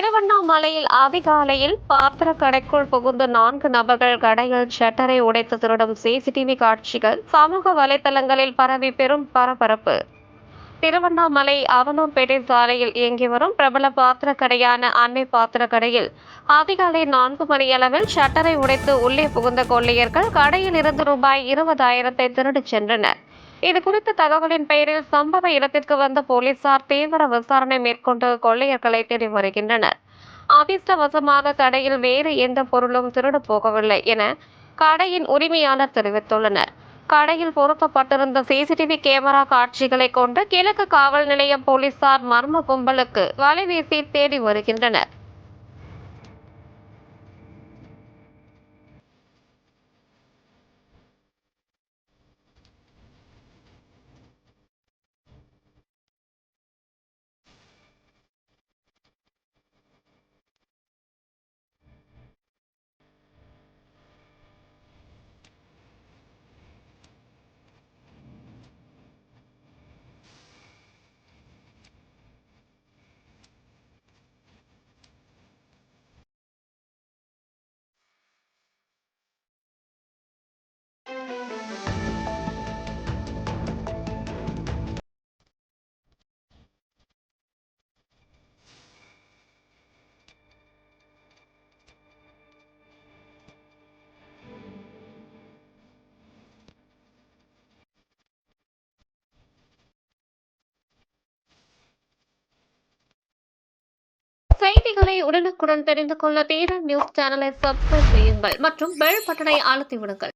திருவண்ணாமலையில் அதிகாலையில் பாத்திர கடைக்குள் புகுந்த 4 நபர்கள் கடையில் ஷட்டரை உடைத்து திருடும் சிசிடிவி காட்சிகள் சமூக வலைதளங்களில் பரவி பெரும் பரபரப்பு. திருவண்ணாமலை அவனூர்பேட்டை சாலையில் இயங்கி வரும் பிரபல பாத்திர கடையான அன்னை பாத்திர கடையில் அதிகாலை 4 மணியளவில் ஷட்டரை உடைத்து உள்ளே புகுந்த கொள்ளையர்கள் கடையில் இருந்து ரூபாய் 20,000 திருடிச் சென்றனர். இதுகுறித்த தகவலின் பெயரில் சம்பவ இடத்திற்கு வந்த போலீசார் தீவிர விசாரணை மேற்கொண்டு கொள்ளையர்களை தேடி வருகின்றனர். அதிர்ஷ்டவசமாக கடையில் வேறு எந்த பொருளும் திருடு போகவில்லை என கடையின் உரிமையாளர் தெரிவித்துள்ளனர். கடையில் பொருத்தப்பட்டிருந்த சிசிடிவி கேமரா காட்சிகளை கொண்டு கிழக்கு காவல் நிலைய போலீசார் மர்ம கும்பலுக்கு வலைவீசி தேடி வருகின்றனர். செய்திகளை உடனுக்குடன் தெரிந்து கொள்ள தீரன் நியூஸ் சேனலை சப்ஸ்கிரைப் செய்யுங்கள் மற்றும் பெல் பட்டனை அழுத்தி விடுங்கள்.